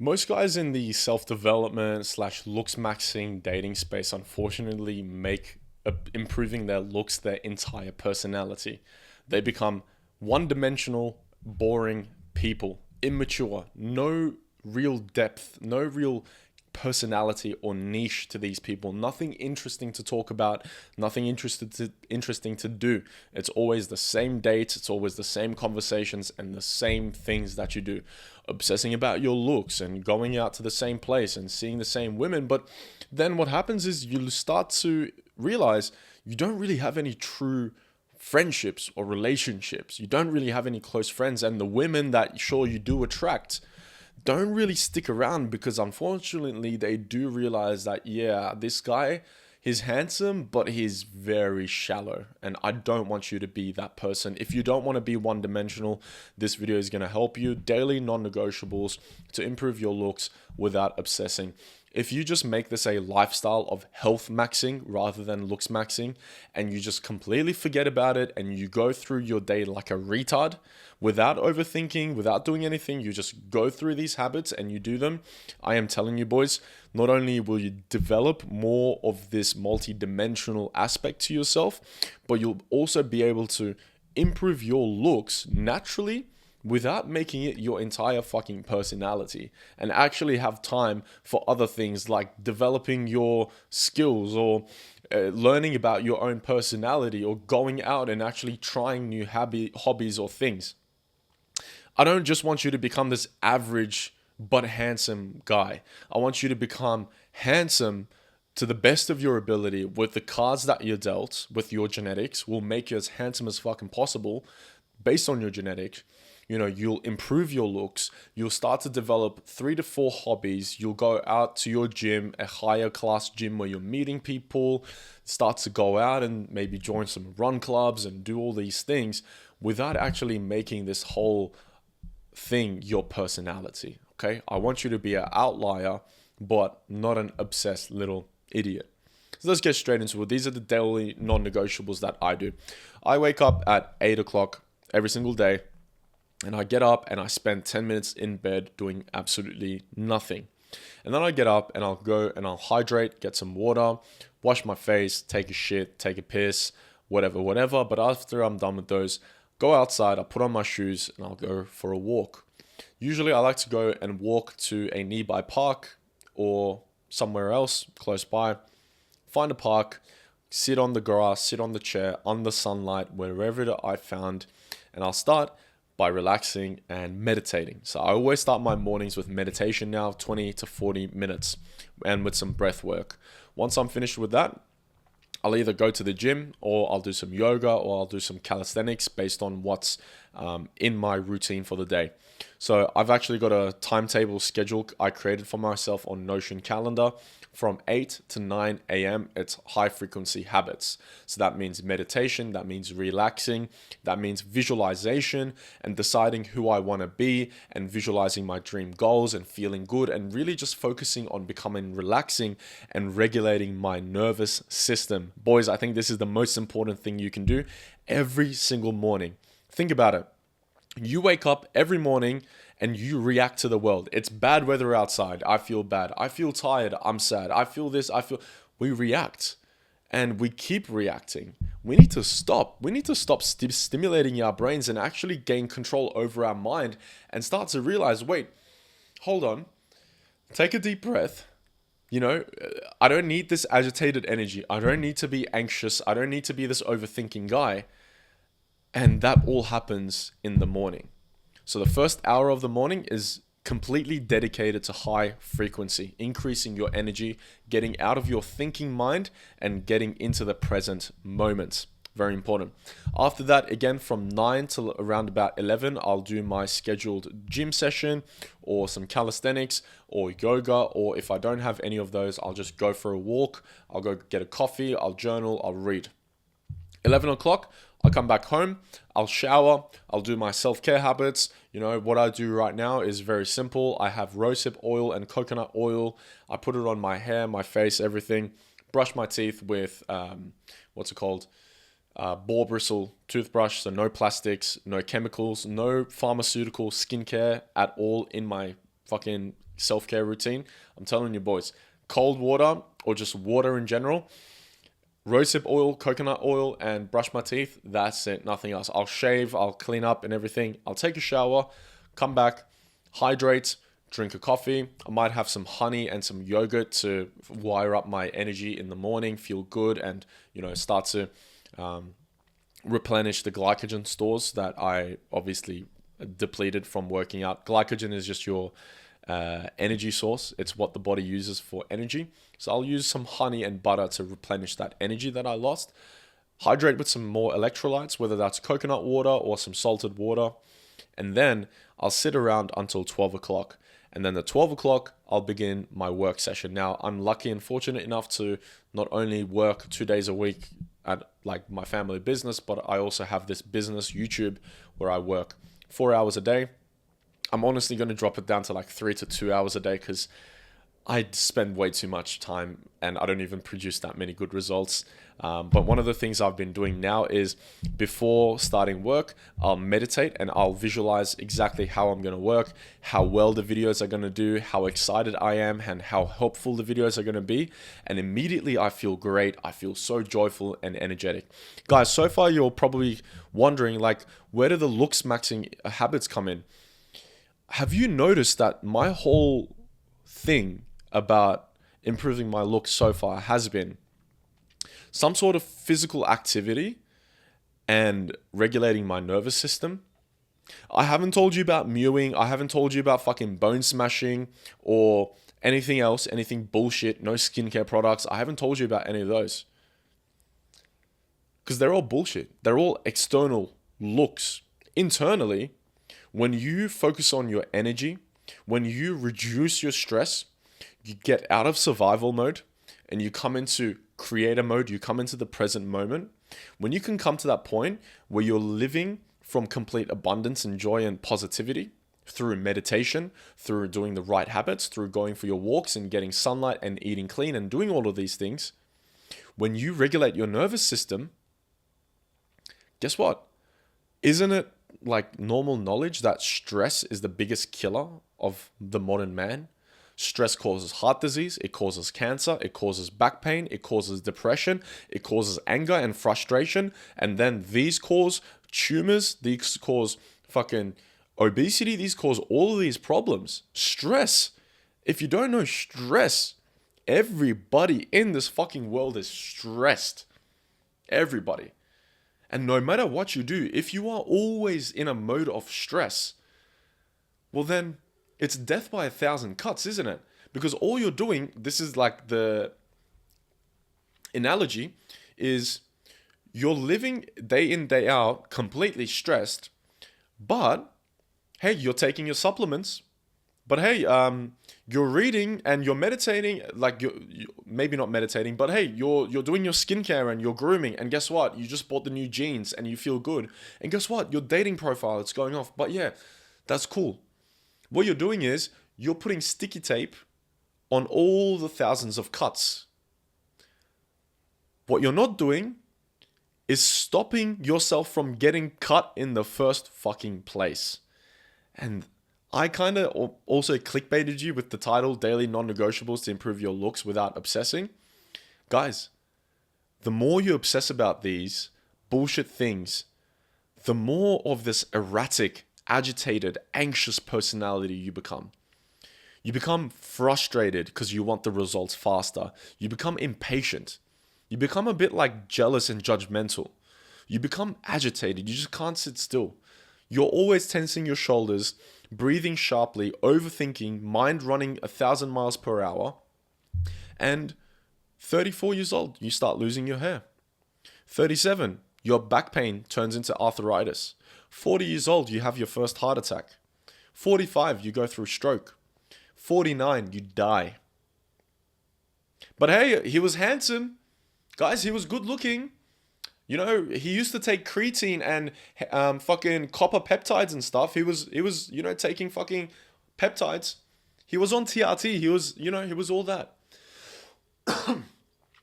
Most guys in the self-development slash looks maxing dating space unfortunately make improving their looks their entire personality. They become one-dimensional, boring people, immature, no real depth, no real personality or niche to these people. Nothing interesting to talk about, nothing interesting to do. It's always the same dates, it's always the same conversations and the same things that you do. Obsessing about your looks and going out to the same place and seeing the same women. But then what happens is you start to realize you don't really have any true friendships or relationships. You don't really have any close friends, and the women that sure you do attract don't really stick around because unfortunately they do realize that, yeah, this guy, he's handsome, but he's very shallow. And I don't want you to be that person. If you don't want to be one dimensional, this video is going to help you. Daily non-negotiables to improve your looks without obsessing. If you just make this a lifestyle of health maxing rather than looks maxing, and you just completely forget about it and you go through your day like a retard without overthinking, without doing anything, you just go through these habits and you do them, I am telling you boys, not only will you develop more of this multi-dimensional aspect to yourself, but you'll also be able to improve your looks naturally without making it your entire fucking personality, and actually have time for other things like developing your skills or learning about your own personality or going out and actually trying new hobbies or things. I don't just want you to become this average but handsome guy. I want you to become handsome to the best of your ability with the cards that you're dealt, with your genetics, will make you as handsome as fucking possible based on your genetics. You know, you'll improve your looks. You'll start to develop 3 to 4 hobbies. You'll go out to your gym, a higher class gym where you're meeting people, start to go out and maybe join some run clubs and do all these things without actually making this whole thing your personality. Okay. I want you to be an outlier, but not an obsessed little idiot. So let's get straight into it. These are the daily non-negotiables that I do. I wake up at 8 o'clock every single day. And I get up and I spend 10 minutes in bed doing absolutely nothing. And then I get up and I'll go and I'll hydrate, get some water, wash my face, take a shit, take a piss, whatever. But after I'm done with those, go outside, I'll put on my shoes and I'll go for a walk. Usually I like to go and walk to a nearby park or somewhere else close by. Find a park, sit on the grass, sit on the chair, on the sunlight, wherever I found. And I'll start by relaxing and meditating. So I always start my mornings with meditation now, 20 to 40 minutes, and with some breath work. Once I'm finished with that, I'll either go to the gym or I'll do some yoga or I'll do some calisthenics based on what's in my routine for the day. So I've actually got a timetable schedule I created for myself on Notion calendar. From 8 to 9 a.m., it's high frequency habits. So that means meditation, that means relaxing, that means visualization and deciding who I want to be and visualizing my dream goals and feeling good and really just focusing on becoming relaxing and regulating my nervous system. Boys, I think this is the most important thing you can do every single morning. Think about it. You wake up every morning and you react to the world. It's bad weather outside. I feel bad. I feel tired. I'm sad. I feel this. We react and we keep reacting. We need to stop. We need to stop stimulating our brains and actually gain control over our mind and start to realize, wait, hold on. Take a deep breath. You know, I don't need this agitated energy. I don't need to be anxious. I don't need to be this overthinking guy. And that all happens in the morning. So the first hour of the morning is completely dedicated to high frequency, increasing your energy, getting out of your thinking mind and getting into the present moment. Very important. After that, again, from 9 till around about 11, I'll do my scheduled gym session or some calisthenics or yoga. Or if I don't have any of those, I'll just go for a walk. I'll go get a coffee. I'll journal. I'll read. 11 o'clock, I'll come back home, I'll shower, I'll do my self-care habits. You know, what I do right now is very simple. I have rosehip oil and coconut oil. I put it on my hair, my face, everything. Brush my teeth with, boar bristle toothbrush. So no plastics, no chemicals, no pharmaceutical skincare at all in my fucking self-care routine, I'm telling you boys, cold water or just water in general, rosehip oil, coconut oil, and brush my teeth. That's it, nothing else. I'll shave, I'll clean up and everything. I'll take a shower, come back, hydrate, drink a coffee. I might have some honey and some yogurt to wire up my energy in the morning, feel good, and start to replenish the glycogen stores that I obviously depleted from working out. Glycogen is just your energy source. It's what the body uses for energy. So I'll use some honey and butter to replenish that energy that I lost. Hydrate with some more electrolytes, whether that's coconut water or some salted water. And then I'll sit around until 12 o'clock. And then at 12 o'clock, I'll begin my work session. Now, I'm lucky and fortunate enough to not only work 2 days a week at like my family business, but I also have this business YouTube where I work 4 hours a day. I'm honestly going to drop it down to like 3 to 2 hours a day because I spend way too much time and I don't even produce that many good results. But one of the things I've been doing now is before starting work, I'll meditate and I'll visualize exactly how I'm going to work, how well the videos are going to do, how excited I am, and how helpful the videos are going to be. And immediately I feel great. I feel so joyful and energetic. Guys, so far you're probably wondering, like, where do the looksmaxing habits come in? Have you noticed that my whole thing about improving my look so far has been some sort of physical activity and regulating my nervous system? I haven't told you about mewing. I haven't told you about fucking bone smashing or anything else, anything bullshit, no skincare products. I haven't told you about any of those because they're all bullshit. They're all external looks. Internally, when you focus on your energy, when you reduce your stress, you get out of survival mode and you come into creator mode, you come into the present moment. When you can come to that point where you're living from complete abundance and joy and positivity through meditation, through doing the right habits, through going for your walks and getting sunlight and eating clean and doing all of these things, when you regulate your nervous system, guess what? Isn't it like normal knowledge that stress is the biggest killer of the modern man? Stress causes heart disease, it causes cancer, it causes back pain, it causes depression, it causes anger and frustration, and then these cause tumors, these cause fucking obesity, these cause all of these problems. Stress. If you don't know stress, everybody in this fucking world is stressed. Everybody. And no matter what you do, if you are always in a mode of stress, well then, it's death by 1,000 cuts, isn't it? Because all you're doing, this is like the analogy, is you're living day in, day out, completely stressed, but hey, you're taking your supplements, but hey, you're reading and you're meditating, like you're maybe not meditating, but hey, you're doing your skincare and you're grooming, and guess what? You just bought the new jeans and you feel good. And guess what? Your dating profile, it's going off. But yeah, that's cool. What you're doing is you're putting sticky tape on all the thousands of cuts. What you're not doing is stopping yourself from getting cut in the first fucking place. And I kind of also clickbaited you with the title Daily Non-Negotiables to Improve Your Looks Without Obsessing. Guys, the more you obsess about these bullshit things, the more of this erratic, agitated, anxious personality you become. You become frustrated because you want the results faster. You become impatient. You become a bit like jealous and judgmental. You become agitated. You just can't sit still. You're always tensing your shoulders, breathing sharply, overthinking, mind running 1,000 miles per hour. And 34 years old, you start losing your hair. 37, your back pain turns into arthritis. 40 years old, you have your first heart attack. 45, you go through stroke. 49, you die. But hey, he was handsome. Guys, he was good looking. You know, he used to take creatine and fucking copper peptides and stuff. He was, taking fucking peptides. He was on TRT. He was all that.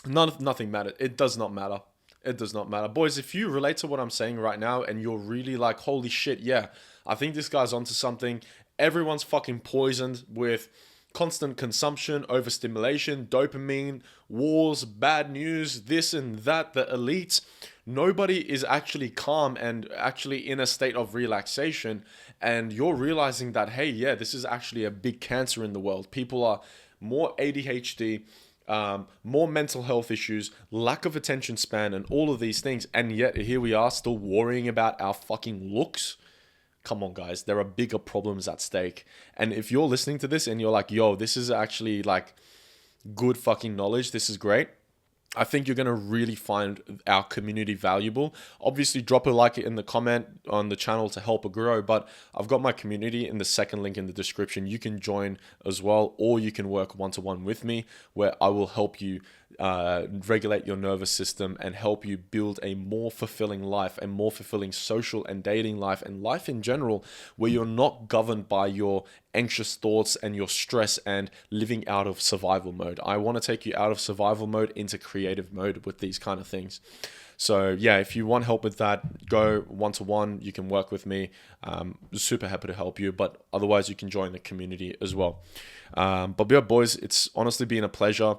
Nothing mattered. It does not matter. It does not matter. Boys, if you relate to what I'm saying right now and you're really like, holy shit, yeah, I think this guy's onto something. Everyone's fucking poisoned with constant consumption, overstimulation, dopamine, wars, bad news, this and that, the elites. Nobody is actually calm and actually in a state of relaxation. And you're realizing that, hey, yeah, this is actually a big cancer in the world. People are more ADHD, more mental health issues, lack of attention span, and all of these things. And yet here we are still worrying about our fucking looks. Come on, guys, there are bigger problems at stake. And if you're listening to this and you're like, yo, this is actually like good fucking knowledge, this is great, I think you're going to really find our community valuable. Obviously, drop a like in the comment on the channel to help it grow. But I've got my community in the second link in the description. You can join as well, or you can work one-to-one with me where I will help you regulate your nervous system and help you build a more fulfilling life, a more fulfilling social and dating life, and life in general, where you're not governed by your anxious thoughts and your stress and living out of survival mode. I want to take you out of survival mode into creative mode with these kind of things. So yeah, if you want help with that, go one-to-one. You can work with me. Super happy to help you. But otherwise, you can join the community as well. But yeah, boys, it's honestly been a pleasure.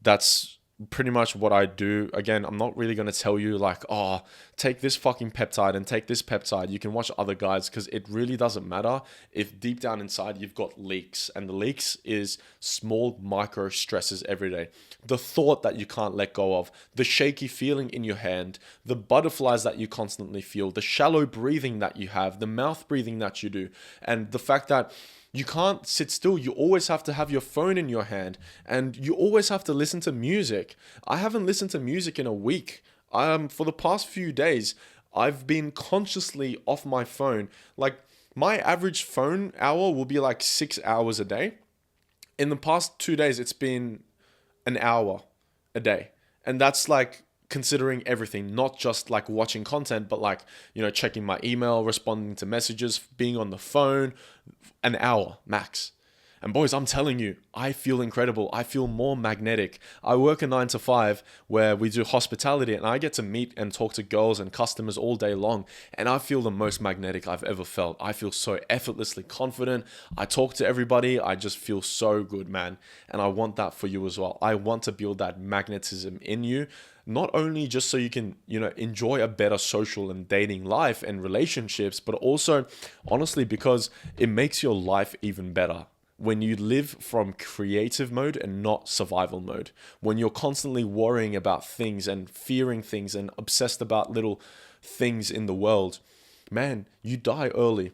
That's pretty much what I do. Again, I'm not really going to tell you like, oh, take this fucking peptide and take this peptide. You can watch other guys, because it really doesn't matter if deep down inside you've got leaks, and the leaks is small micro stresses every day. The thought that you can't let go of, the shaky feeling in your hand, the butterflies that you constantly feel, the shallow breathing that you have, the mouth breathing that you do, and the fact that you can't sit still. You always have to have your phone in your hand, and you always have to listen to music. I haven't listened to music in a week. For the past few days, I've been consciously off my phone. Like, my average phone hour will be like 6 hours a day. In the past 2 days, it's been an hour a day. And that's like considering everything, not just like watching content, but like, you know, checking my email, responding to messages, being on the phone, an hour max. And boys, I'm telling you, I feel incredible. I feel more magnetic. I work a 9 to 5 where we do hospitality, and I get to meet and talk to girls and customers all day long. And I feel the most magnetic I've ever felt. I feel so effortlessly confident. I talk to everybody. I just feel so good, man. And I want that for you as well. I want to build that magnetism in you. Not only just so you can, you know, enjoy a better social and dating life and relationships, but also, honestly, because it makes your life even better. When you live from creative mode and not survival mode, when you're constantly worrying about things and fearing things and obsessed about little things in the world, man, you die early.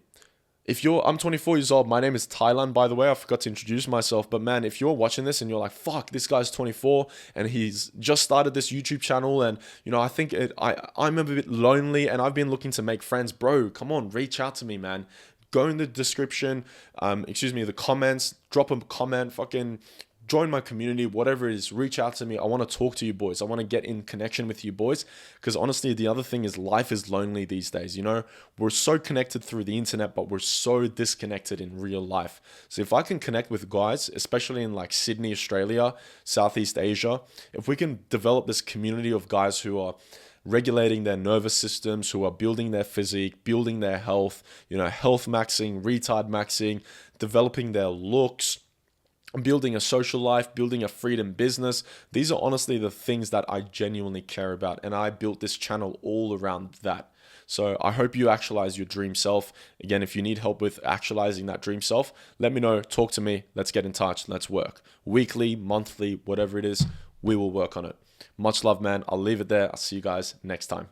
I'm 24 years old. My name is Thailand, by the way. I forgot to introduce myself. But man, if you're watching this and you're like, fuck, this guy's 24 and he's just started this YouTube channel, and, you know, I'm a bit lonely and I've been looking to make friends. Bro, come on, reach out to me, man. Go in the description, the comments, drop a comment, fucking join my community, whatever it is, reach out to me. I want to talk to you boys. I want to get in connection with you boys, because honestly, the other thing is life is lonely these days. You know, we're so connected through the internet, but we're so disconnected in real life. So if I can connect with guys, especially in like Sydney, Australia, Southeast Asia, if we can develop this community of guys who are regulating their nervous systems, who are building their physique, building their health, you know, health maxing, retard maxing, developing their looks, building a social life, building a freedom business. These are honestly the things that I genuinely care about. And I built this channel all around that. So I hope you actualize your dream self. Again, if you need help with actualizing that dream self, let me know, talk to me, let's get in touch, let's work. Weekly, monthly, whatever it is, we will work on it. Much love, man. I'll leave it there. I'll see you guys next time.